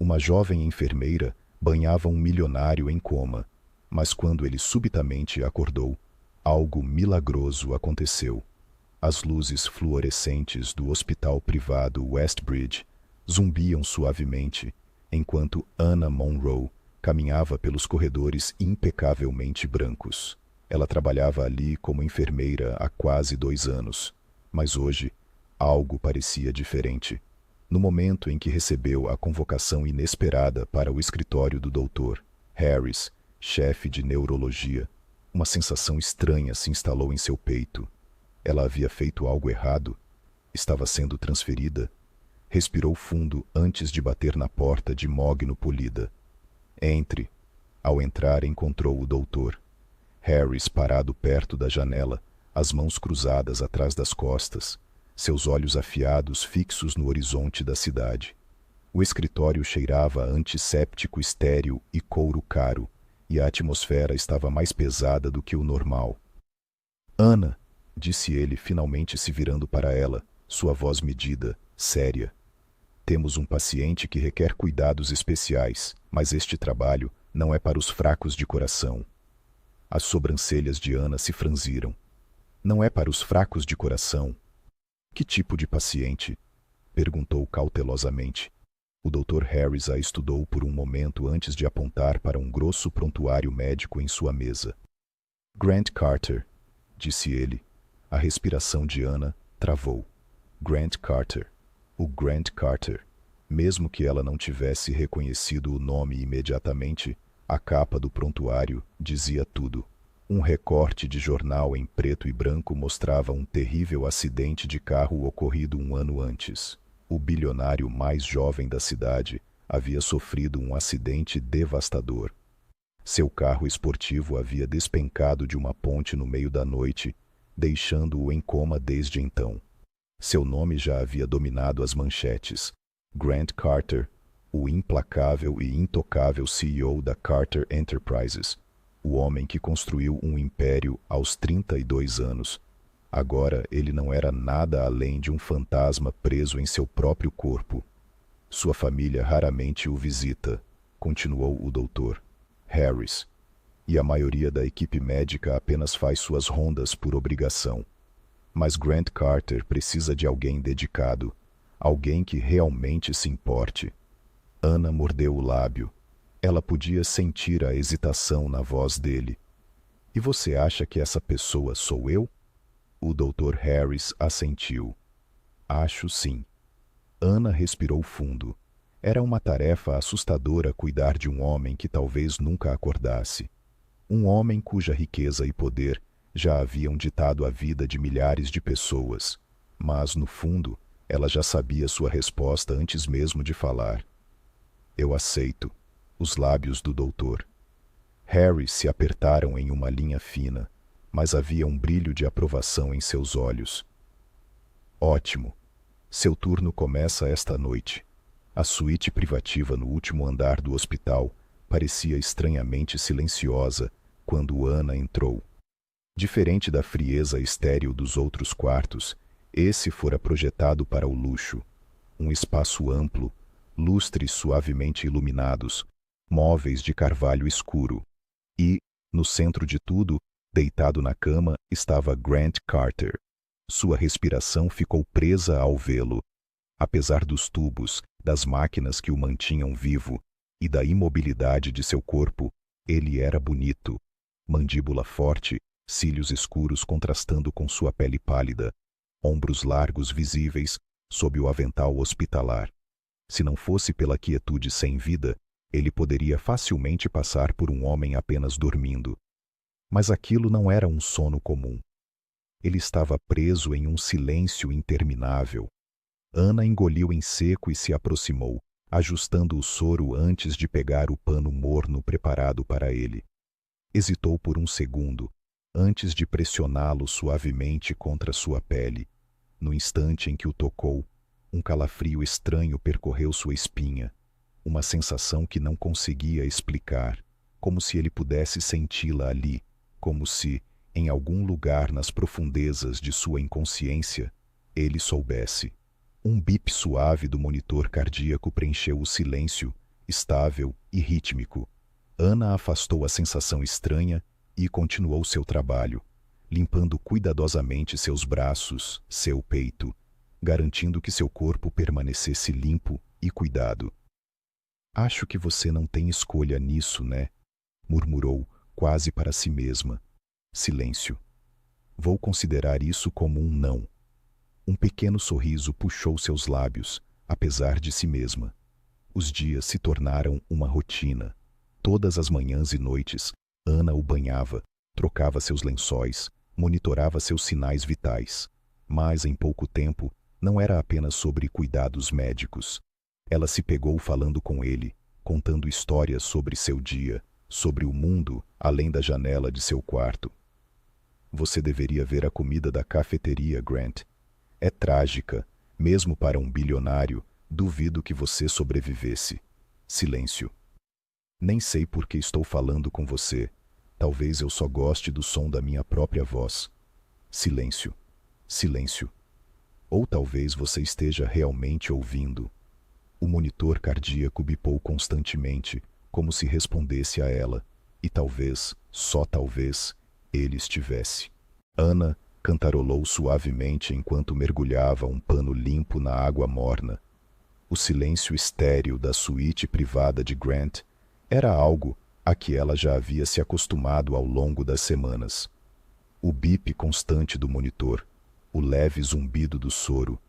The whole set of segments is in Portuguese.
Uma jovem enfermeira banhava um milionário em coma, mas quando ele subitamente acordou, algo milagroso aconteceu. As luzes fluorescentes do hospital privado Westbridge zumbiam suavemente, enquanto Anna Monroe caminhava pelos corredores impecavelmente brancos. Ela trabalhava ali como enfermeira há quase 2 anos, mas hoje algo parecia diferente. No momento em que recebeu a convocação inesperada para o escritório do Dr. Harris, chefe de neurologia, uma sensação estranha se instalou em seu peito. Ela havia feito algo errado? Estava sendo transferida? Respirou fundo antes de bater na porta de mogno polida. Entre. Ao entrar, encontrou o doutor Harris parado perto da janela, as mãos cruzadas atrás das costas, seus olhos afiados fixos no horizonte da cidade. O escritório cheirava a antisséptico estéril e couro caro, e a atmosfera estava mais pesada do que o normal. Ana, disse ele, finalmente se virando para ela, sua voz medida, séria. Temos um paciente que requer cuidados especiais, mas este trabalho não é para os fracos de coração. As sobrancelhas de Ana se franziram. Não é para os fracos de coração. Que tipo de paciente? Perguntou cautelosamente. O Dr. Harris a estudou por um momento antes de apontar para um grosso prontuário médico em sua mesa. Grant Carter, disse ele. A respiração de Ana travou. Grant Carter. O Grant Carter. Mesmo que ela não tivesse reconhecido o nome imediatamente, a capa do prontuário dizia tudo. Um recorte de jornal em preto e branco mostrava um terrível acidente de carro ocorrido 1 ano antes. O bilionário mais jovem da cidade havia sofrido um acidente devastador. Seu carro esportivo havia despencado de uma ponte no meio da noite, deixando-o em coma desde então. Seu nome já havia dominado as manchetes. Grant Carter, o implacável e intocável CEO da Carter Enterprises, o homem que construiu um império aos 32 anos. Agora ele não era nada além de um fantasma preso em seu próprio corpo. Sua família raramente o visita, continuou o doutor Harris, e a maioria da equipe médica apenas faz suas rondas por obrigação. Mas Grant Carter precisa de alguém dedicado, alguém que realmente se importe. Ana mordeu o lábio. Ela podia sentir a hesitação na voz dele. E você acha que essa pessoa sou eu? O Dr. Harris assentiu. Acho sim. Ana respirou fundo. Era uma tarefa assustadora cuidar de um homem que talvez nunca acordasse. Um homem cuja riqueza e poder já haviam ditado a vida de milhares de pessoas. Mas, no fundo, ela já sabia sua resposta antes mesmo de falar. Eu aceito. Os lábios do doutor Harris se apertaram em uma linha fina, mas havia um brilho de aprovação em seus olhos. Ótimo. Seu turno começa esta noite. A suíte privativa no último andar do hospital parecia estranhamente silenciosa quando Ana entrou. Diferente da frieza estéril dos outros quartos, esse fora projetado para o luxo. Um espaço amplo, lustres suavemente iluminados, móveis de carvalho escuro. E, no centro de tudo, deitado na cama, estava Grant Carter. Sua respiração ficou presa ao vê-lo. Apesar dos tubos, das máquinas que o mantinham vivo e da imobilidade de seu corpo, ele era bonito. Mandíbula forte, cílios escuros contrastando com sua pele pálida, ombros largos visíveis sob o avental hospitalar. Se não fosse pela quietude sem vida, ele poderia facilmente passar por um homem apenas dormindo. Mas aquilo não era um sono comum. Ele estava preso em um silêncio interminável. Ana engoliu em seco e se aproximou, ajustando o soro antes de pegar o pano morno preparado para ele. Hesitou por um segundo, antes de pressioná-lo suavemente contra sua pele. No instante em que o tocou, um calafrio estranho percorreu sua espinha, uma sensação que não conseguia explicar, como se ele pudesse senti-la ali, como se, em algum lugar nas profundezas de sua inconsciência, ele soubesse. Um bip suave do monitor cardíaco preencheu o silêncio estável e rítmico. Ana afastou a sensação estranha e continuou seu trabalho, limpando cuidadosamente seus braços, seu peito, garantindo que seu corpo permanecesse limpo e cuidado. Acho que você não tem escolha nisso, né? Murmurou, quase para si mesma. Silêncio. Vou considerar isso como um não. Um pequeno sorriso puxou seus lábios, apesar de si mesma. Os dias se tornaram uma rotina. Todas as manhãs e noites, Ana o banhava, trocava seus lençóis, monitorava seus sinais vitais. Mas, em pouco tempo, não era apenas sobre cuidados médicos. Ela se pegou falando com ele, contando histórias sobre seu dia, sobre o mundo além da janela de seu quarto. Você deveria ver a comida da cafeteria, Grant. É trágica, mesmo para um bilionário. Duvido que você sobrevivesse. Silêncio. Nem sei por que estou falando com você. Talvez eu só goste do som da minha própria voz. Silêncio. Silêncio. Ou talvez você esteja realmente ouvindo. O monitor cardíaco bipou constantemente, como se respondesse a ela, e talvez, só talvez, ele estivesse. Ana cantarolou suavemente enquanto mergulhava um pano limpo na água morna. O silêncio estéril da suíte privada de Grant era algo a que ela já havia se acostumado ao longo das semanas. O bip constante do monitor, o leve zumbido do soro,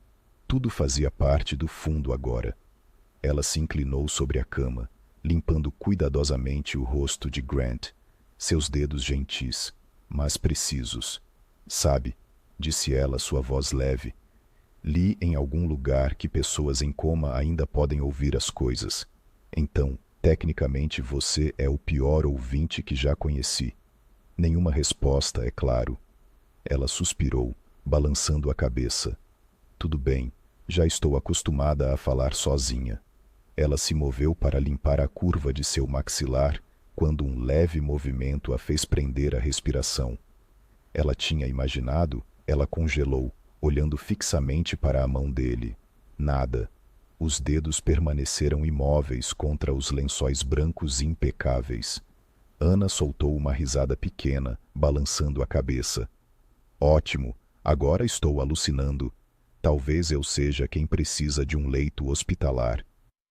tudo fazia parte do fundo agora. Ela se inclinou sobre a cama, limpando cuidadosamente o rosto de Grant, seus dedos gentis, mas precisos. Sabe, disse ela, sua voz leve, li em algum lugar que pessoas em coma ainda podem ouvir as coisas. Então, tecnicamente você é o pior ouvinte que já conheci. Nenhuma resposta, é claro. Ela suspirou, balançando a cabeça. Tudo bem, já estou acostumada a falar sozinha. Ela se moveu para limpar a curva de seu maxilar quando um leve movimento a fez prender a respiração. Ela tinha imaginado, ela congelou, olhando fixamente para a mão dele. Nada. Os dedos permaneceram imóveis contra os lençóis brancos impecáveis. Ana soltou uma risada pequena, balançando a cabeça. Ótimo, agora estou alucinando. Talvez eu seja quem precisa de um leito hospitalar.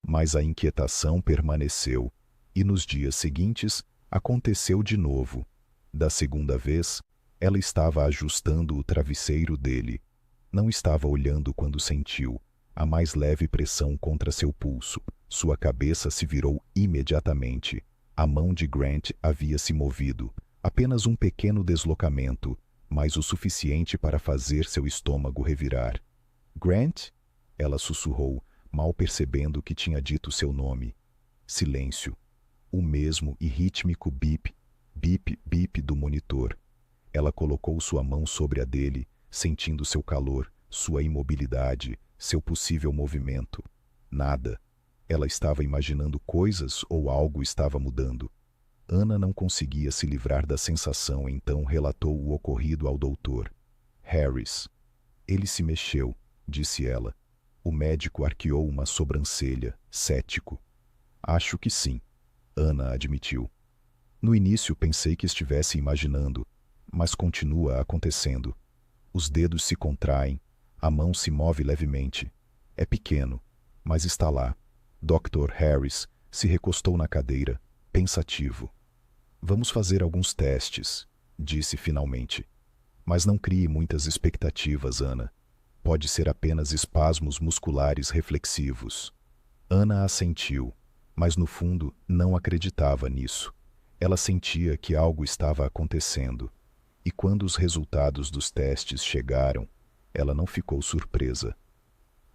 Mas a inquietação permaneceu, e nos dias seguintes aconteceu de novo. Da segunda vez, ela estava ajustando o travesseiro dele. Não estava olhando quando sentiu a mais leve pressão contra seu pulso. Sua cabeça se virou imediatamente. A mão de Grant havia se movido. Apenas um pequeno deslocamento, mas o suficiente para fazer seu estômago revirar. Grant? Ela sussurrou, mal percebendo que tinha dito seu nome. Silêncio. O mesmo e rítmico bip, bip, bip do monitor. Ela colocou sua mão sobre a dele, sentindo seu calor, sua imobilidade, seu possível movimento. Nada. Ela estava imaginando coisas ou algo estava mudando. Ana não conseguia se livrar da sensação, então relatou o ocorrido ao doutor. Harris. Ele se mexeu, disse ela. O médico arqueou uma sobrancelha, cético. Acho que sim, Ana admitiu. No início pensei que estivesse imaginando, mas continua acontecendo. Os dedos se contraem, a mão se move levemente. É pequeno, mas está lá. Dr. Harris se recostou na cadeira, pensativo. Vamos fazer alguns testes, disse finalmente. Mas não crie muitas expectativas, Ana. Pode ser apenas espasmos musculares reflexivos. Ana assentiu, mas no fundo não acreditava nisso. Ela sentia que algo estava acontecendo. E quando os resultados dos testes chegaram, ela não ficou surpresa.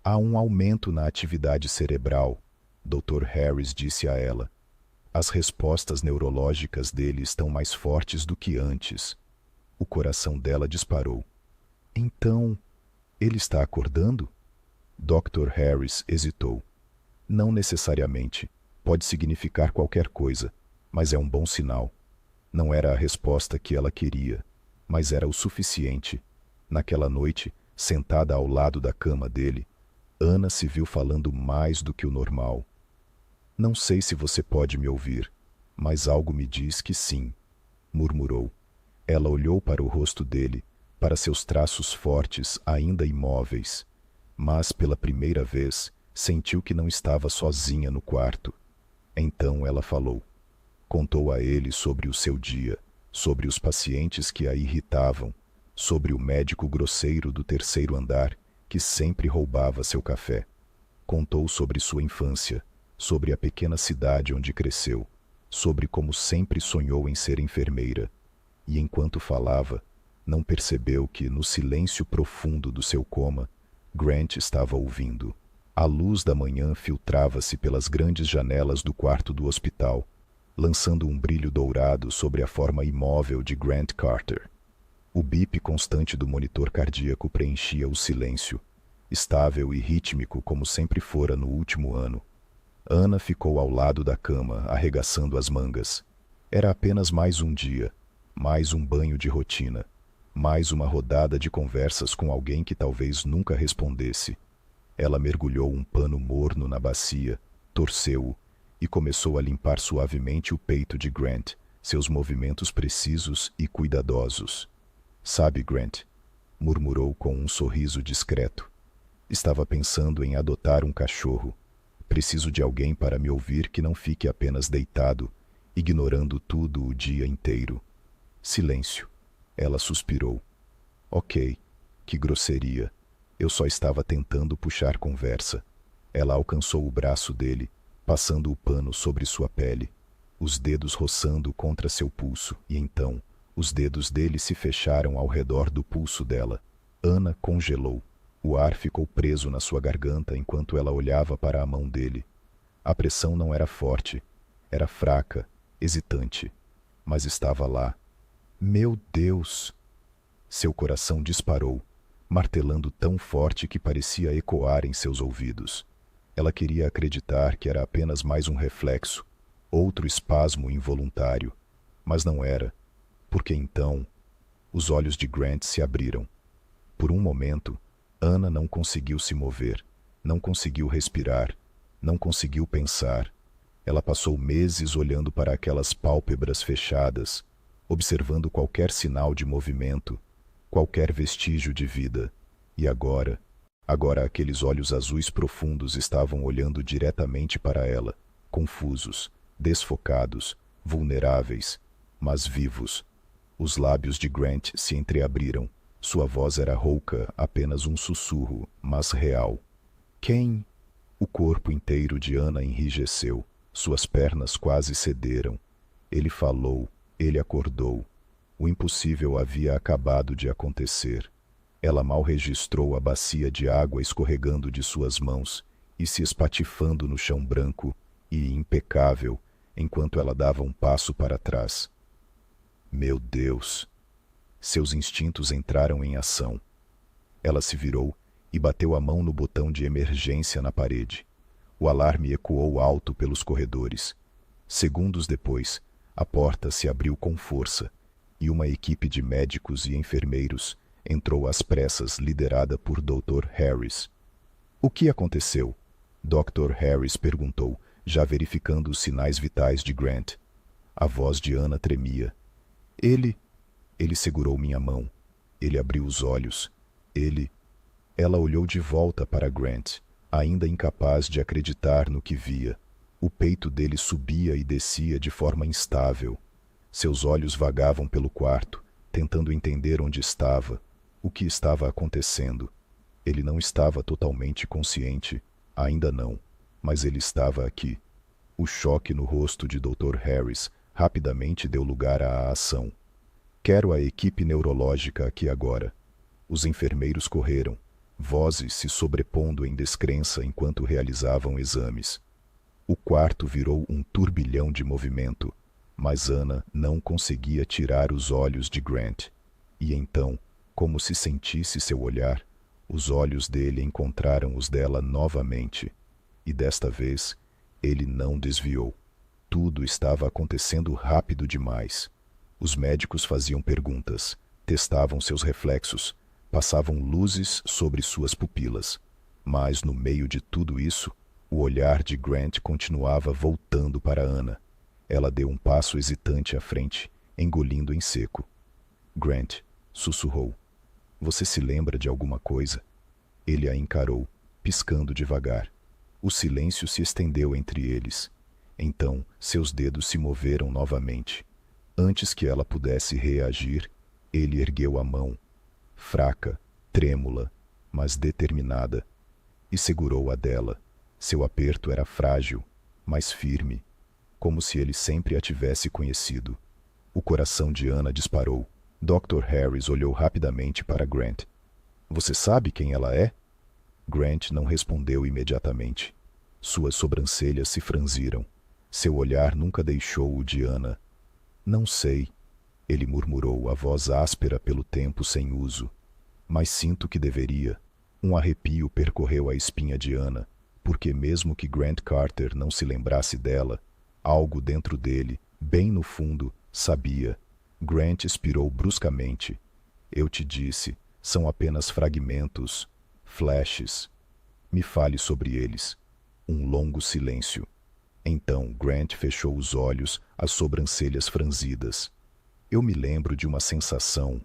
Há um aumento na atividade cerebral, Dr. Harris disse a ela. As respostas neurológicas dele estão mais fortes do que antes. O coração dela disparou. Então, ele está acordando? Dr. Harris hesitou. Não necessariamente. Pode significar qualquer coisa, mas é um bom sinal. Não era a resposta que ela queria, mas era o suficiente. Naquela noite, sentada ao lado da cama dele, Ana se viu falando mais do que o normal. Não sei se você pode me ouvir, mas algo me diz que sim, murmurou. Ela olhou para o rosto dele, para seus traços fortes ainda imóveis, mas pela primeira vez sentiu que não estava sozinha no quarto. Então ela falou. Contou a ele sobre o seu dia, sobre os pacientes que a irritavam, sobre o médico grosseiro do terceiro andar que sempre roubava seu café. Contou sobre sua infância, sobre a pequena cidade onde cresceu, sobre como sempre sonhou em ser enfermeira. E enquanto falava, não percebeu que, no silêncio profundo do seu coma, Grant estava ouvindo. A luz da manhã filtrava-se pelas grandes janelas do quarto do hospital, lançando um brilho dourado sobre a forma imóvel de Grant Carter. O bip constante do monitor cardíaco preenchia o silêncio, estável e rítmico como sempre fora no último ano. Ana ficou ao lado da cama, arregaçando as mangas. Era apenas mais um dia, mais um banho de rotina, mais uma rodada de conversas com alguém que talvez nunca respondesse. Ela mergulhou um pano morno na bacia, torceu-o e começou a limpar suavemente o peito de Grant, seus movimentos precisos e cuidadosos. Sabe, Grant, murmurou com um sorriso discreto. Estava pensando em adotar um cachorro. Preciso de alguém para me ouvir que não fique apenas deitado, ignorando tudo o dia inteiro. Silêncio. Ela suspirou. Ok, que grosseria. Eu só estava tentando puxar conversa. Ela alcançou o braço dele, passando o pano sobre sua pele, os dedos roçando contra seu pulso, e então os dedos dele se fecharam ao redor do pulso dela. Ana congelou. O ar ficou preso na sua garganta enquanto ela olhava para a mão dele. A pressão não era forte, era fraca, hesitante, mas estava lá. Meu Deus! Seu coração disparou, martelando tão forte que parecia ecoar em seus ouvidos. Ela queria acreditar que era apenas mais um reflexo, outro espasmo involuntário, mas não era, porque então os olhos de Grant se abriram. Por um momento, Ana não conseguiu se mover, não conseguiu respirar, não conseguiu pensar. Ela passou meses olhando para aquelas pálpebras fechadas, observando qualquer sinal de movimento, qualquer vestígio de vida. E agora aqueles olhos azuis profundos estavam olhando diretamente para ela, confusos, desfocados, vulneráveis, mas vivos. Os lábios de Grant se entreabriram. Sua voz era rouca, apenas um sussurro, mas real. Quem? O corpo inteiro de Ana enrijeceu. Suas pernas quase cederam. Ele falou, ele acordou. O impossível havia acabado de acontecer. Ela mal registrou a bacia de água escorregando de suas mãos e se espatifando no chão branco e impecável, enquanto ela dava um passo para trás. Meu Deus! Seus instintos entraram em ação. Ela se virou e bateu a mão no botão de emergência na parede. O alarme ecoou alto pelos corredores. Segundos depois, a porta se abriu com força e uma equipe de médicos e enfermeiros entrou às pressas, liderada por Dr. Harris. O que aconteceu? Dr. Harris perguntou, já verificando os sinais vitais de Grant. A voz de Ana tremia. Ele segurou minha mão. Ele abriu os olhos. Ela olhou de volta para Grant, ainda incapaz de acreditar no que via. O peito dele subia e descia de forma instável. Seus olhos vagavam pelo quarto, tentando entender onde estava, o que estava acontecendo. Ele não estava totalmente consciente, ainda não, mas ele estava aqui. O choque no rosto de Dr. Harris rapidamente deu lugar à ação. Quero a equipe neurológica aqui agora. Os enfermeiros correram, vozes se sobrepondo em descrença enquanto realizavam exames. O quarto virou um turbilhão de movimento, mas Ana não conseguia tirar os olhos de Grant. E então, como se sentisse seu olhar, os olhos dele encontraram os dela novamente. E desta vez, ele não desviou. Tudo estava acontecendo rápido demais. Os médicos faziam perguntas, testavam seus reflexos, passavam luzes sobre suas pupilas. Mas, no meio de tudo isso, O olhar de Grant continuava voltando para Ana. Ela deu um passo hesitante à frente, engolindo em seco. Grant sussurrou. Você se lembra de alguma coisa? Ele a encarou, piscando devagar. O silêncio se estendeu entre eles. Então, seus dedos se moveram novamente. Antes que ela pudesse reagir, ele ergueu a mão, fraca, trêmula, mas determinada, e segurou a dela. Seu aperto era frágil, mas firme, como se ele sempre a tivesse conhecido. O coração de Ana disparou. Dr. Harris olhou rapidamente para Grant. Você sabe quem ela é? Grant não respondeu imediatamente. Suas sobrancelhas se franziram. Seu olhar nunca deixou o de Ana. Não sei, ele murmurou, a voz áspera pelo tempo sem uso. Mas sinto que deveria. Um arrepio percorreu a espinha de Ana, porque mesmo que Grant Carter não se lembrasse dela, algo dentro dele, bem no fundo, sabia. Grant expirou bruscamente. Eu te disse, são apenas fragmentos, flashes. Me fale sobre eles. Um longo silêncio. Então Grant fechou os olhos, as sobrancelhas franzidas. Eu me lembro de uma sensação.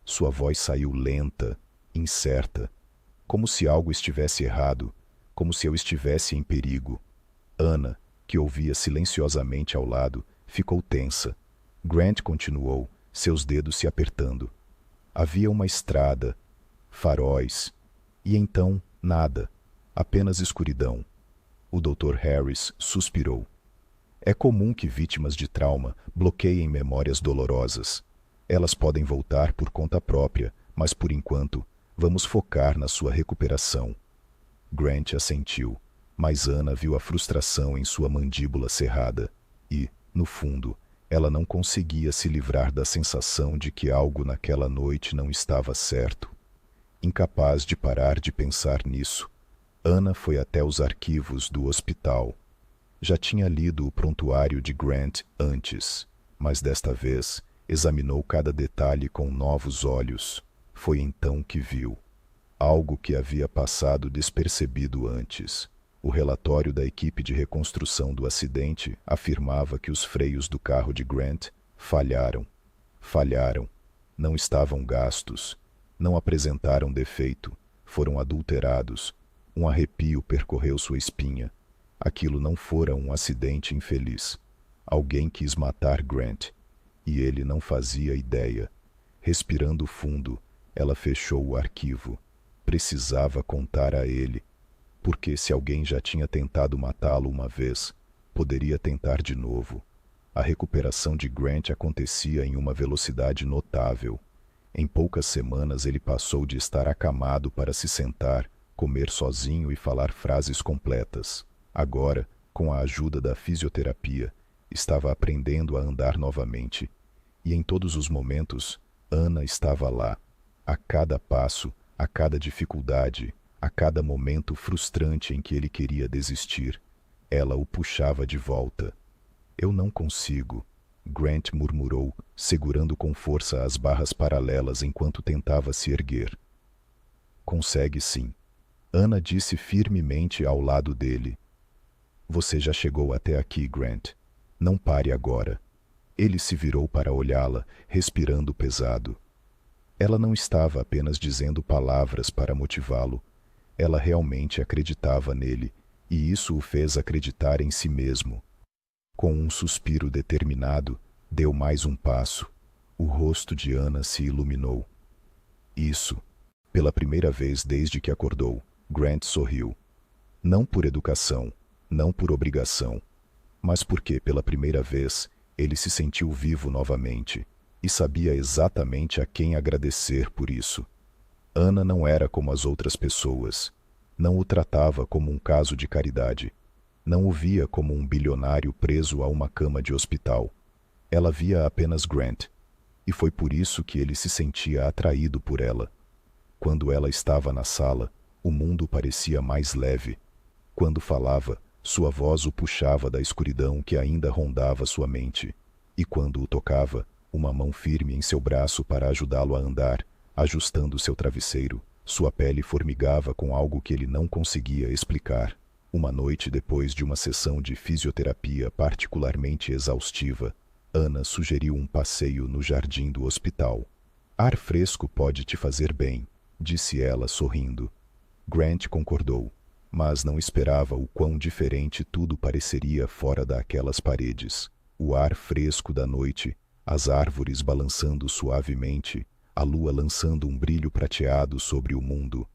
Sua voz saiu lenta, incerta, como se algo estivesse errado, como se eu estivesse em perigo. Ana, que ouvia silenciosamente ao lado, ficou tensa. Grant continuou, seus dedos se apertando. Havia uma estrada, faróis, e então nada, apenas escuridão. O Dr. Harris suspirou. É comum que vítimas de trauma bloqueiem memórias dolorosas. Elas podem voltar por conta própria, mas por enquanto, vamos focar na sua recuperação. Grant assentiu, mas Ana viu a frustração em sua mandíbula cerrada e, no fundo, ela não conseguia se livrar da sensação de que algo naquela noite não estava certo. Incapaz de parar de pensar nisso, Ana foi até os arquivos do hospital. Já tinha lido o prontuário de Grant antes, mas desta vez examinou cada detalhe com novos olhos. Foi então que viu algo que havia passado despercebido antes. O relatório da equipe de reconstrução do acidente afirmava que os freios do carro de Grant falharam. Falharam. Não estavam gastos. Não apresentaram defeito. Foram adulterados. Um arrepio percorreu sua espinha. Aquilo não fora um acidente infeliz. Alguém quis matar Grant. E ele não fazia ideia. Respirando fundo, ela fechou o arquivo. Precisava contar a ele. Porque se alguém já tinha tentado matá-lo uma vez, poderia tentar de novo. A recuperação de Grant acontecia em uma velocidade notável. Em poucas semanas ele passou de estar acamado para se sentar, comer sozinho e falar frases completas. Agora, com a ajuda da fisioterapia, estava aprendendo a andar novamente. E em todos os momentos, Ana estava lá. A cada passo, a cada dificuldade, a cada momento frustrante em que ele queria desistir, ela o puxava de volta. Eu não consigo, Grant murmurou, segurando com força as barras paralelas enquanto tentava se erguer. Consegue sim. Ana disse firmemente ao lado dele. Você já chegou até aqui, Grant. Não pare agora. Ele se virou para olhá-la, respirando pesado. Ela não estava apenas dizendo palavras para motivá-lo. Ela realmente acreditava nele, e isso o fez acreditar em si mesmo. Com um suspiro determinado, deu mais um passo. O rosto de Ana se iluminou. Isso. Pela primeira vez desde que acordou, Grant sorriu. Não por educação, não por obrigação, mas porque, pela primeira vez, ele se sentiu vivo novamente, e sabia exatamente a quem agradecer por isso. Ana não era como as outras pessoas. Não o tratava como um caso de caridade. Não o via como um bilionário preso a uma cama de hospital. Ela via apenas Grant, e foi por isso que ele se sentia atraído por ela. Quando ela estava na sala, o mundo parecia mais leve. Quando falava, sua voz o puxava da escuridão que ainda rondava sua mente. E quando o tocava, uma mão firme em seu braço para ajudá-lo a andar, ajustando seu travesseiro, sua pele formigava com algo que ele não conseguia explicar. Uma noite depois de uma sessão de fisioterapia particularmente exaustiva, Ana sugeriu um passeio no jardim do hospital. Ar fresco pode te fazer bem, disse ela sorrindo. Grant concordou, mas não esperava o quão diferente tudo pareceria fora daquelas paredes. O ar fresco da noite, as árvores balançando suavemente, a lua lançando um brilho prateado sobre o mundo.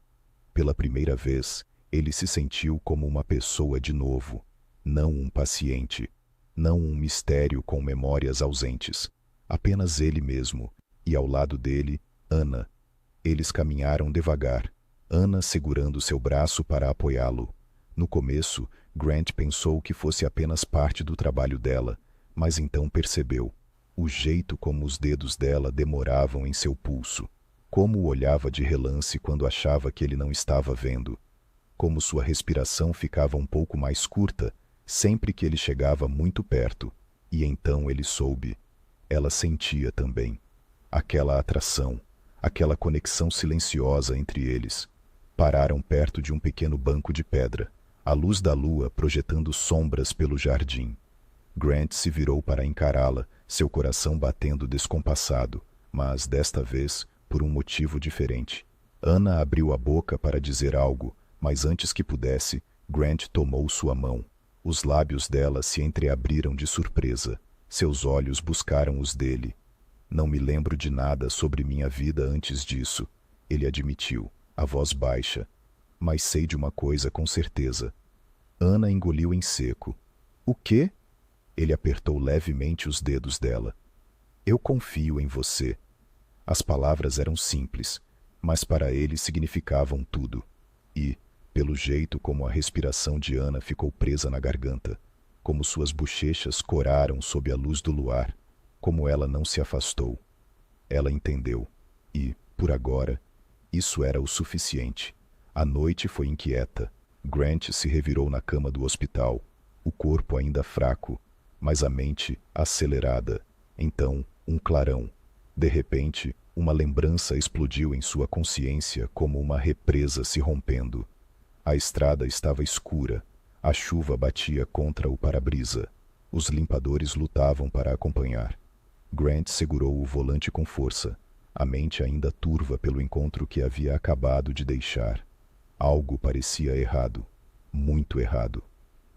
Pela primeira vez, ele se sentiu como uma pessoa de novo, não um paciente, não um mistério com memórias ausentes, apenas ele mesmo, e ao lado dele, Ana. Eles caminharam devagar, Ana segurando seu braço para apoiá-lo. No começo, Grant pensou que fosse apenas parte do trabalho dela, mas então percebeu o jeito como os dedos dela demoravam em seu pulso, como o olhava de relance quando achava que ele não estava vendo, como sua respiração ficava um pouco mais curta sempre que ele chegava muito perto, e então ele soube. Ela sentia também aquela atração, aquela conexão silenciosa entre eles. Pararam perto de um pequeno banco de pedra, a luz da lua projetando sombras pelo jardim. Grant se virou para encará-la, seu coração batendo descompassado, mas desta vez por um motivo diferente. Ana abriu a boca para dizer algo, mas antes que pudesse, Grant tomou sua mão. Os lábios dela se entreabriram de surpresa. Seus olhos buscaram os dele. Não me lembro de nada sobre minha vida antes disso, ele admitiu, a voz baixa. Mas sei de uma coisa com certeza. Ana engoliu em seco. O quê? Ele apertou levemente os dedos dela. Eu confio em você. As palavras eram simples, mas para ele significavam tudo. E, pelo jeito como a respiração de Ana ficou presa na garganta, como suas bochechas coraram sob a luz do luar, como ela não se afastou. Ela entendeu. E, por agora, isso era o suficiente. A noite foi inquieta. Grant se revirou na cama do hospital, o corpo ainda fraco, mas a mente acelerada. Então, um clarão. De repente, uma lembrança explodiu em sua consciência como uma represa se rompendo. A estrada estava escura. A chuva batia contra o para-brisa. Os limpadores lutavam para acompanhar. Grant segurou o volante com força, a mente ainda turva pelo encontro que havia acabado de deixar. Algo parecia errado, muito errado.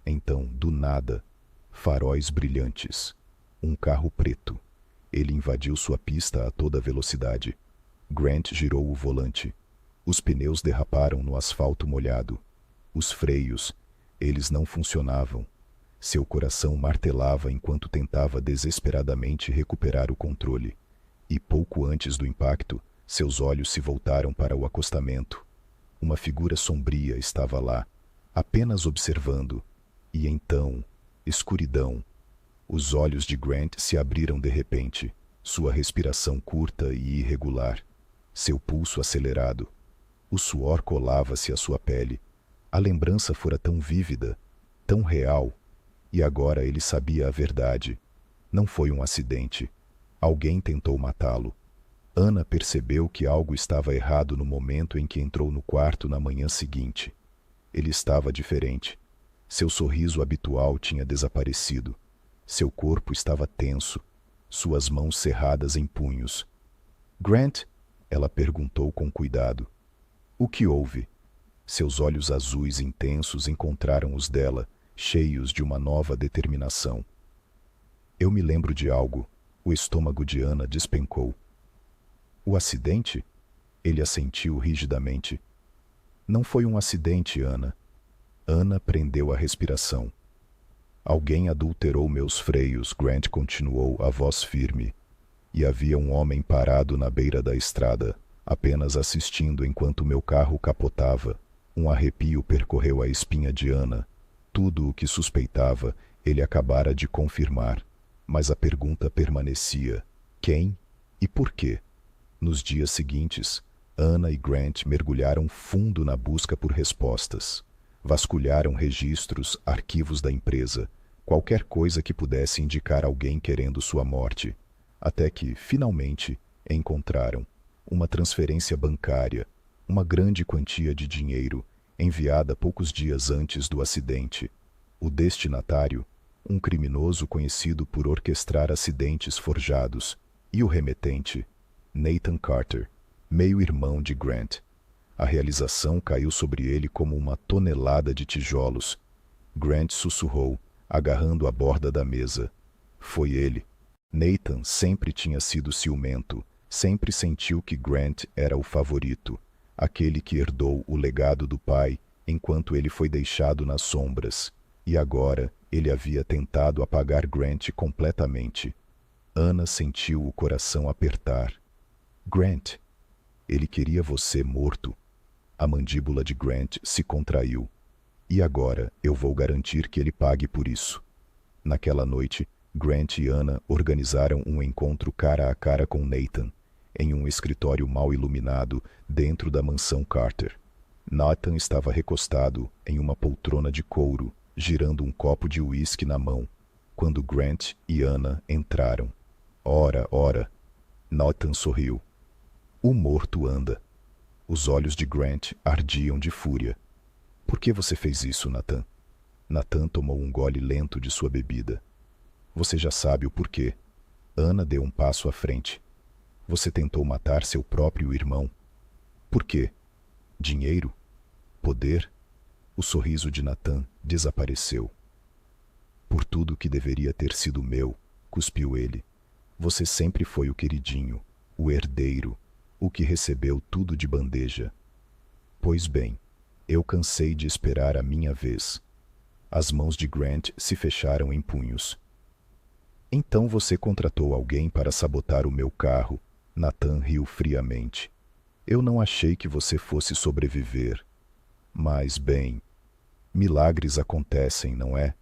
Então, do nada, faróis brilhantes. Um carro preto. Ele invadiu sua pista a toda velocidade. Grant girou o volante. Os pneus derraparam no asfalto molhado. Os freios, eles não funcionavam. Seu coração martelava enquanto tentava desesperadamente recuperar o controle. E pouco antes do impacto, seus olhos se voltaram para o acostamento. Uma figura sombria estava lá, apenas observando. E então, escuridão. Os olhos de Grant se abriram de repente, sua respiração curta e irregular, seu pulso acelerado. O suor colava-se à sua pele. A lembrança fora tão vívida, tão real, e agora ele sabia a verdade. Não foi um acidente. Alguém tentou matá-lo. Ana percebeu que algo estava errado no momento em que entrou no quarto na manhã seguinte. Ele estava diferente. Seu sorriso habitual tinha desaparecido. Seu corpo estava tenso, suas mãos cerradas em punhos. Grant? Ela perguntou com cuidado. O que houve? Seus olhos azuis intensos encontraram os dela, cheios de uma nova determinação. Eu me lembro de algo. O estômago de Ana despencou. O acidente? Ele assentiu rigidamente. Não foi um acidente, Ana. Ana prendeu a respiração. Alguém adulterou meus freios, Grant continuou, a voz firme. E havia um homem parado na beira da estrada, apenas assistindo enquanto meu carro capotava. Um arrepio percorreu a espinha de Ana. Tudo o que suspeitava, ele acabara de confirmar. Mas a pergunta permanecia. Quem e por quê? Nos dias seguintes, Ana e Grant mergulharam fundo na busca por respostas. Vasculharam registros, arquivos da empresa, qualquer coisa que pudesse indicar alguém querendo sua morte, até que, finalmente, encontraram uma transferência bancária, uma grande quantia de dinheiro, enviada poucos dias antes do acidente. O destinatário, um criminoso conhecido por orquestrar acidentes forjados, e o remetente, Nathan Carter, meio-irmão de Grant. A realização caiu sobre ele como uma tonelada de tijolos. Grant sussurrou, agarrando a borda da mesa. Foi ele. Nathan sempre tinha sido ciumento, sempre sentiu que Grant era o favorito, aquele que herdou o legado do pai enquanto ele foi deixado nas sombras, e agora ele havia tentado apagar Grant completamente. Anna sentiu o coração apertar. Grant, ele queria você morto. A mandíbula de Grant se contraiu. E agora eu vou garantir que ele pague por isso. Naquela noite, Grant e Anna organizaram um encontro cara a cara com Nathan, em um escritório mal iluminado dentro da mansão Carter. Nathan estava recostado em uma poltrona de couro, girando um copo de uísque na mão, quando Grant e Anna entraram. Ora, ora. Nathan sorriu. O morto anda. Os olhos de Grant ardiam de fúria. Por que você fez isso, Nathan? Nathan tomou um gole lento de sua bebida. Você já sabe o porquê. Anna deu um passo à frente. Você tentou matar seu próprio irmão. Por quê? Dinheiro? Poder? O sorriso de Nathan desapareceu. Por tudo que deveria ter sido meu, cuspiu ele. Você sempre foi o queridinho, o herdeiro, o que recebeu tudo de bandeja. Pois bem, eu cansei de esperar a minha vez. As mãos de Grant se fecharam em punhos. Então você contratou alguém para sabotar o meu carro. Nathan riu friamente. Eu não achei que você fosse sobreviver. Mas, bem, milagres acontecem, não é?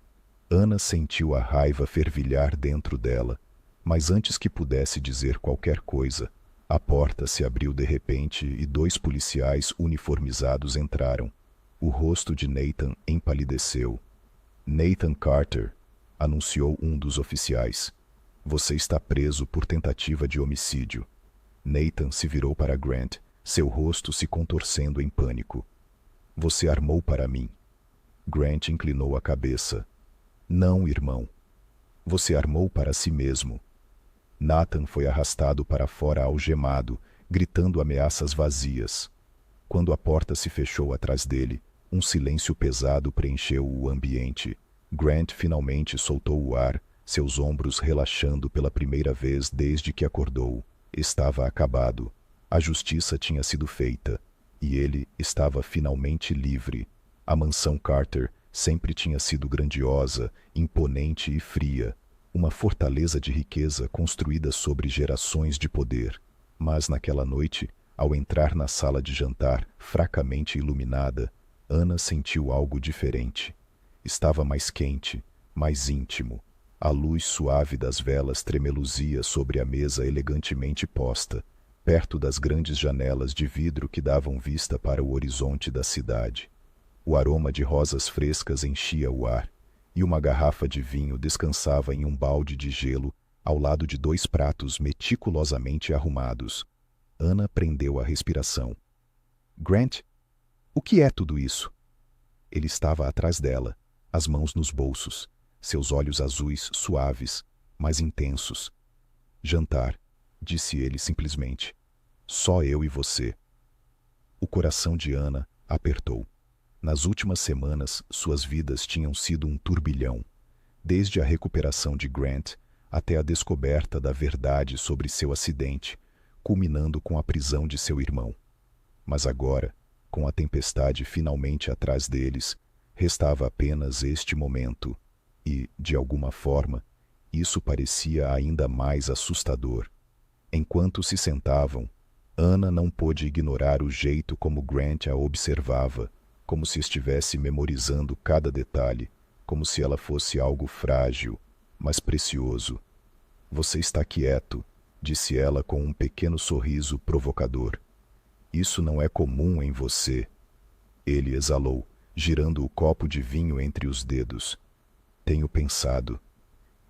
Anna sentiu a raiva fervilhar dentro dela, mas antes que pudesse dizer qualquer coisa, a porta se abriu de repente e 2 policiais uniformizados entraram. O rosto de Nathan empalideceu. Nathan Carter, anunciou um dos oficiais. Você está preso por tentativa de homicídio. Nathan se virou para Grant, seu rosto se contorcendo em pânico. Você armou para mim. Grant inclinou a cabeça. Não, irmão. Você armou para si mesmo. Nathan foi arrastado para fora algemado, gritando ameaças vazias. Quando a porta se fechou atrás dele, um silêncio pesado preencheu o ambiente. Grant finalmente soltou o ar, seus ombros relaxando pela primeira vez desde que acordou. Estava acabado. A justiça tinha sido feita. E ele estava finalmente livre. A mansão Carter sempre tinha sido grandiosa, imponente e fria. Uma fortaleza de riqueza construída sobre gerações de poder. Mas naquela noite, ao entrar na sala de jantar, fracamente iluminada, Anna sentiu algo diferente. Estava mais quente, mais íntimo. A luz suave das velas tremeluzia sobre a mesa elegantemente posta, perto das grandes janelas de vidro que davam vista para o horizonte da cidade. O aroma de rosas frescas enchia o ar, e uma garrafa de vinho descansava em um balde de gelo ao lado de 2 pratos meticulosamente arrumados. Anna prendeu a respiração. Grant, o que é tudo isso? Ele estava atrás dela, as mãos nos bolsos, seus olhos azuis suaves, mas intensos. Jantar, disse ele simplesmente. Só eu e você. O coração de Anna apertou. Nas últimas semanas, suas vidas tinham sido um turbilhão, desde a recuperação de Grant até a descoberta da verdade sobre seu acidente, culminando com a prisão de seu irmão. Mas agora, com a tempestade finalmente atrás deles, restava apenas este momento, e, de alguma forma, isso parecia ainda mais assustador. Enquanto se sentavam, Anna não pôde ignorar o jeito como Grant a observava, como se estivesse memorizando cada detalhe, como se ela fosse algo frágil, mas precioso. Você está quieto, disse ela com um pequeno sorriso provocador. Isso não é comum em você. Ele exalou, girando o copo de vinho entre os dedos. Tenho pensado.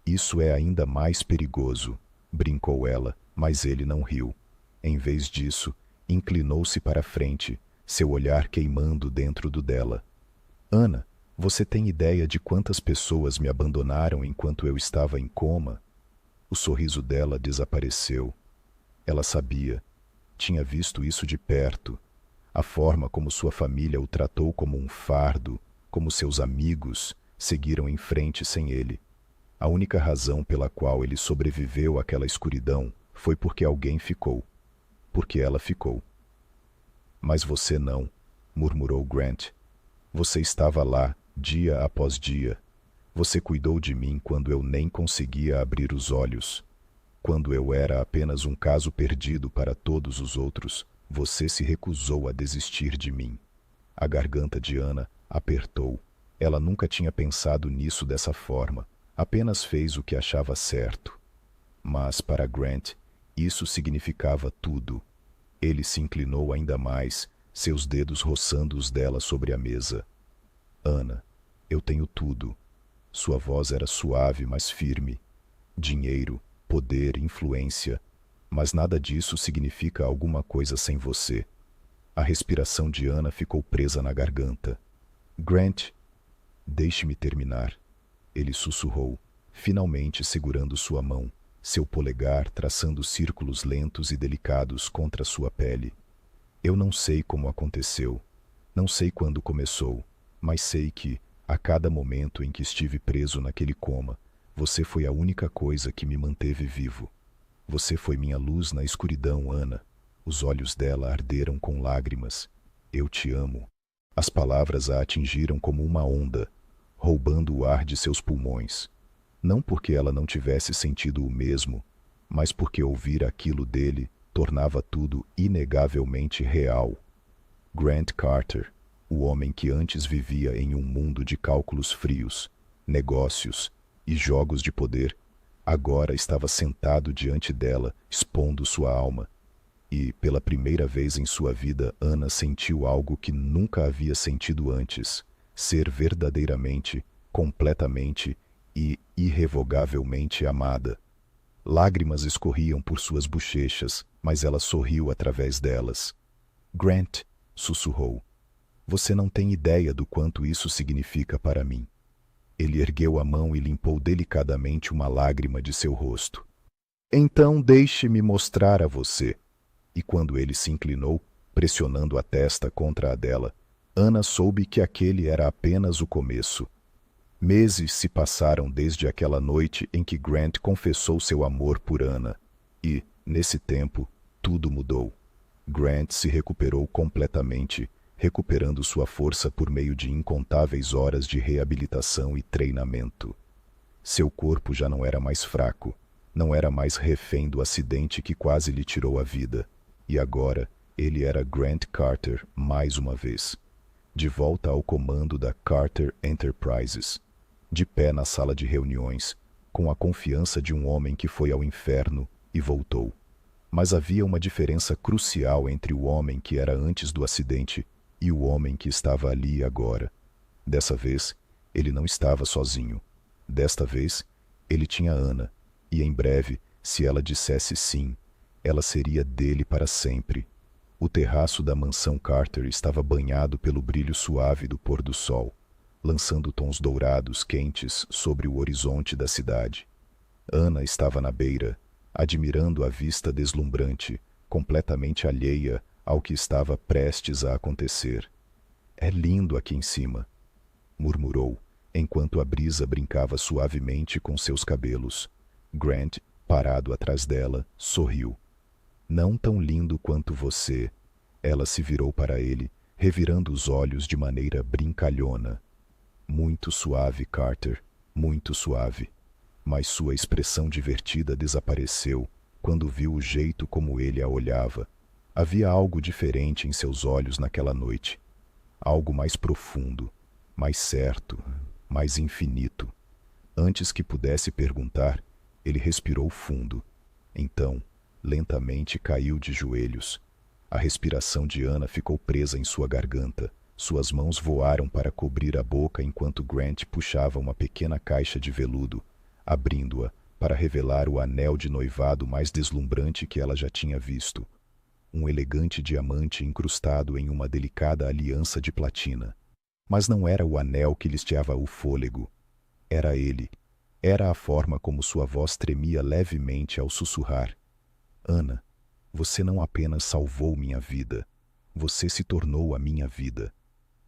Isso é ainda mais perigoso, brincou ela, mas ele não riu. Em vez disso, inclinou-se para a frente, seu olhar queimando dentro do dela. Ana, você tem ideia de quantas pessoas me abandonaram enquanto eu estava em coma? O sorriso dela desapareceu. Ela sabia. Tinha visto isso de perto. A forma como sua família o tratou como um fardo, como seus amigos seguiram em frente sem ele. A única razão pela qual ele sobreviveu àquela escuridão foi porque alguém ficou. Porque ela ficou. Mas você não, murmurou Grant. Você estava lá, dia após dia. Você cuidou de mim quando eu nem conseguia abrir os olhos. Quando eu era apenas um caso perdido para todos os outros, você se recusou a desistir de mim. A garganta de Ana apertou. Ela nunca tinha pensado nisso dessa forma. Apenas fez o que achava certo. Mas para Grant, isso significava tudo. Ele se inclinou ainda mais, seus dedos roçando os dela sobre a mesa. Ana, eu tenho tudo. Sua voz era suave, mas firme. Dinheiro, poder, influência. Mas nada disso significa alguma coisa sem você. A respiração de Ana ficou presa na garganta. Grant, deixe-me terminar. Ele sussurrou, finalmente segurando sua mão, seu polegar traçando círculos lentos e delicados contra sua pele. Eu não sei como aconteceu. Não sei quando começou, mas sei que, a cada momento em que estive preso naquele coma, você foi a única coisa que me manteve vivo. Você foi minha luz na escuridão, Ana. Os olhos dela arderam com lágrimas. Eu te amo. As palavras a atingiram como uma onda, roubando o ar de seus pulmões. Não porque ela não tivesse sentido o mesmo, mas porque ouvir aquilo dele tornava tudo inegavelmente real. Grant Carter, o homem que antes vivia em um mundo de cálculos frios, negócios e jogos de poder, agora estava sentado diante dela, expondo sua alma. E, pela primeira vez em sua vida, Ana sentiu algo que nunca havia sentido antes: ser verdadeiramente, completamente e irrevogavelmente amada. Lágrimas escorriam por suas bochechas, mas ela sorriu através delas. Grant, sussurrou, você não tem ideia do quanto isso significa para mim. Ele ergueu a mão e limpou delicadamente uma lágrima de seu rosto. Então deixe-me mostrar a você. E quando ele se inclinou, pressionando a testa contra a dela, Ana soube que aquele era apenas o começo. Meses se passaram desde aquela noite em que Grant confessou seu amor por Ana. E, nesse tempo, tudo mudou. Grant se recuperou completamente, recuperando sua força por meio de incontáveis horas de reabilitação e treinamento. Seu corpo já não era mais fraco, não era mais refém do acidente que quase lhe tirou a vida. E agora, ele era Grant Carter mais uma vez. De volta ao comando da Carter Enterprises. De pé na sala de reuniões, com a confiança de um homem que foi ao inferno e voltou. Mas havia uma diferença crucial entre o homem que era antes do acidente e o homem que estava ali agora. Dessa vez, ele não estava sozinho. Desta vez, ele tinha Ana, e em breve, se ela dissesse sim, ela seria dele para sempre. O terraço da mansão Carter estava banhado pelo brilho suave do pôr do sol, lançando tons dourados quentes sobre o horizonte da cidade. Ana estava na beira, admirando a vista deslumbrante, completamente alheia ao que estava prestes a acontecer. É lindo aqui em cima, murmurou, enquanto a brisa brincava suavemente com seus cabelos. Grant, parado atrás dela, sorriu. Não tão lindo quanto você. Ela se virou para ele, revirando os olhos de maneira brincalhona. Muito suave, Carter, muito suave. Mas sua expressão divertida desapareceu quando viu o jeito como ele a olhava. Havia algo diferente em seus olhos naquela noite. Algo mais profundo, mais certo, mais infinito. Antes que pudesse perguntar, ele respirou fundo. Então, lentamente caiu de joelhos. A respiração de Ana ficou presa em sua garganta. Suas mãos voaram para cobrir a boca enquanto Grant puxava uma pequena caixa de veludo, abrindo-a para revelar o anel de noivado mais deslumbrante que ela já tinha visto. um elegante diamante incrustado em uma delicada aliança de platina. Mas não era o anel que lhes tirava o fôlego. Era ele. Era a forma como sua voz tremia levemente ao sussurrar. Ana, você não apenas salvou minha vida, você se tornou a minha vida.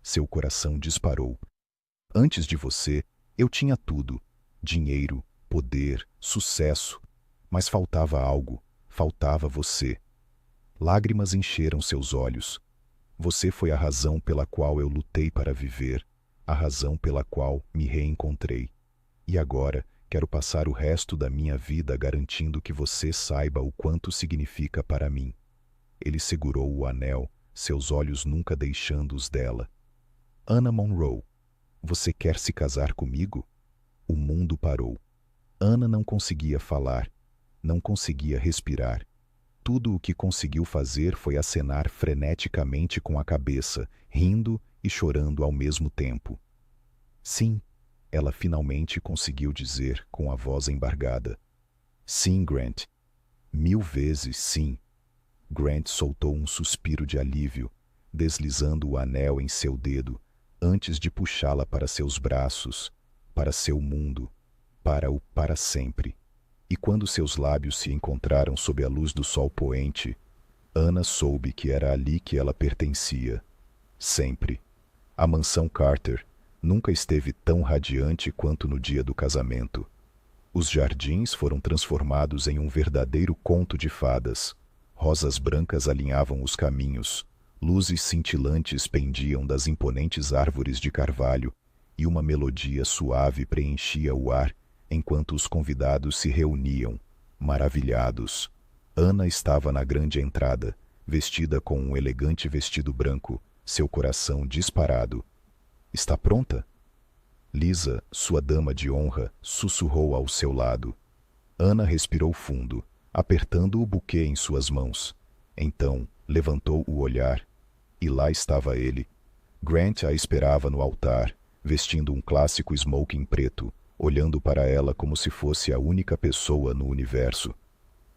Seu coração disparou. Antes de você, eu tinha tudo: dinheiro, poder, sucesso. Mas faltava algo, faltava você. Lágrimas encheram seus olhos. Você foi a razão pela qual eu lutei para viver, a razão pela qual me reencontrei. E agora quero passar o resto da minha vida garantindo que você saiba o quanto significa para mim. Ele segurou o anel, seus olhos nunca deixando os dela. Anna Monroe, você quer se casar comigo? O mundo parou. Anna não conseguia falar, não conseguia respirar. Tudo o que conseguiu fazer foi acenar freneticamente com a cabeça, rindo e chorando ao mesmo tempo. Sim, ela finalmente conseguiu dizer com a voz embargada. Sim, Grant. 1000 vezes sim. Grant soltou um suspiro de alívio, deslizando o anel em seu dedo, antes de puxá-la para seus braços, para seu mundo, para sempre. E quando seus lábios se encontraram sob a luz do sol poente, Ana soube que era ali que ela pertencia. Sempre. A mansão Carter nunca esteve tão radiante quanto no dia do casamento. Os jardins foram transformados em um verdadeiro conto de fadas. Rosas brancas alinhavam os caminhos, luzes cintilantes pendiam das imponentes árvores de carvalho e uma melodia suave preenchia o ar enquanto os convidados se reuniam, maravilhados. Ana estava na grande entrada, vestida com um elegante vestido branco, seu coração disparado. Está pronta? Lisa, sua dama de honra, sussurrou ao seu lado. Ana respirou fundo, apertando o buquê em suas mãos. Então, levantou o olhar, e lá estava ele. Grant a esperava no altar, vestindo um clássico smoking preto, olhando para ela como se fosse a única pessoa no universo.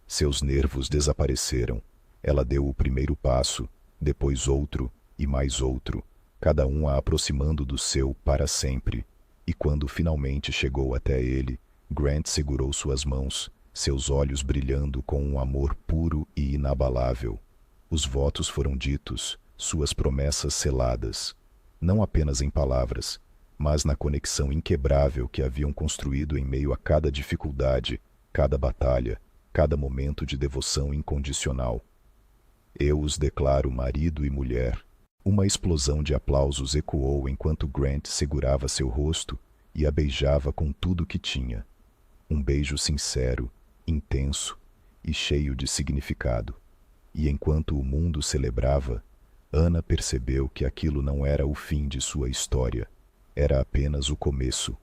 Seus nervos desapareceram. Ela deu o primeiro passo, depois outro e mais outro, cada um a aproximando do seu para sempre. E quando finalmente chegou até ele, Grant segurou suas mãos, seus olhos brilhando com um amor puro e inabalável. Os votos foram ditos, suas promessas seladas, não apenas em palavras, mas na conexão inquebrável que haviam construído em meio a cada dificuldade, cada batalha, cada momento de devoção incondicional. Eu os declaro marido e mulher. Uma explosão de aplausos ecoou enquanto Grant segurava seu rosto e a beijava com tudo que tinha. Um beijo sincero, intenso e cheio de significado. E enquanto o mundo celebrava, Ana percebeu que aquilo não era o fim de sua história. Era apenas o começo.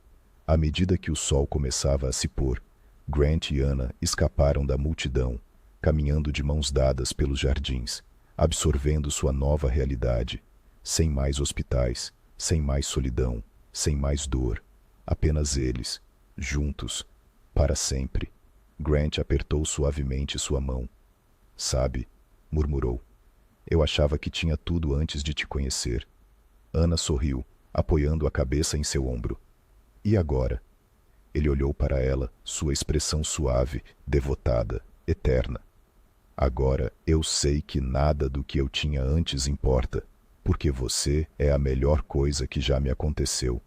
À medida que o sol começava a se pôr, Grant e Ana escaparam da multidão, caminhando de mãos dadas pelos jardins, absorvendo sua nova realidade, sem mais hospitais, sem mais solidão, sem mais dor, apenas eles, juntos, para sempre. Grant apertou suavemente sua mão. Sabe, murmurou, eu achava que tinha tudo antes de te conhecer. Ana sorriu, apoiando a cabeça em seu ombro. E agora? Ele olhou para ela, sua expressão suave, devotada, eterna. Agora eu sei que nada do que eu tinha antes importa, porque você é a melhor coisa que já me aconteceu.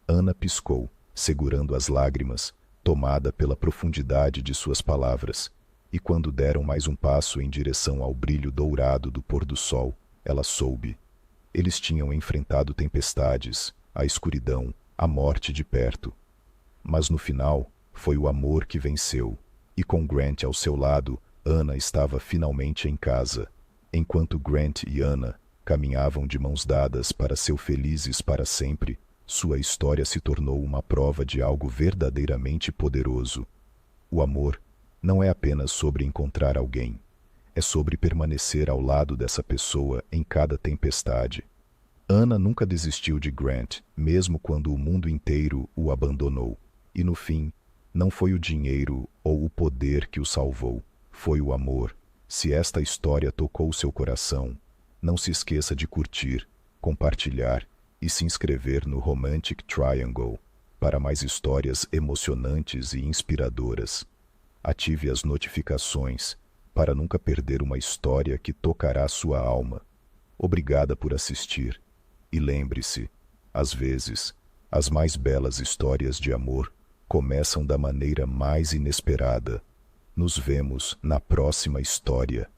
Ana piscou, segurando as lágrimas, tomada pela profundidade de suas palavras, e quando deram mais um passo em direção ao brilho dourado do pôr do sol, ela soube. Eles tinham enfrentado tempestades, a escuridão, a morte de perto. Mas no final, foi o amor que venceu, e com Grant ao seu lado, Ana estava finalmente em casa, enquanto Grant e Ana caminhavam de mãos dadas para ser felizes para sempre. Sua história se tornou uma prova de algo verdadeiramente poderoso. O amor não é apenas sobre encontrar alguém, é sobre permanecer ao lado dessa pessoa em cada tempestade. Ana nunca desistiu de Grant, mesmo quando o mundo inteiro o abandonou. E no fim, não foi o dinheiro ou o poder que o salvou, foi o amor. Se esta história tocou seu coração, não se esqueça de curtir, compartilhar e se inscrever no Romantic Triangle para mais histórias emocionantes e inspiradoras. Ative as notificações para nunca perder uma história que tocará sua alma. Obrigada por assistir. E lembre-se, às vezes, as mais belas histórias de amor começam da maneira mais inesperada. Nos vemos na próxima história.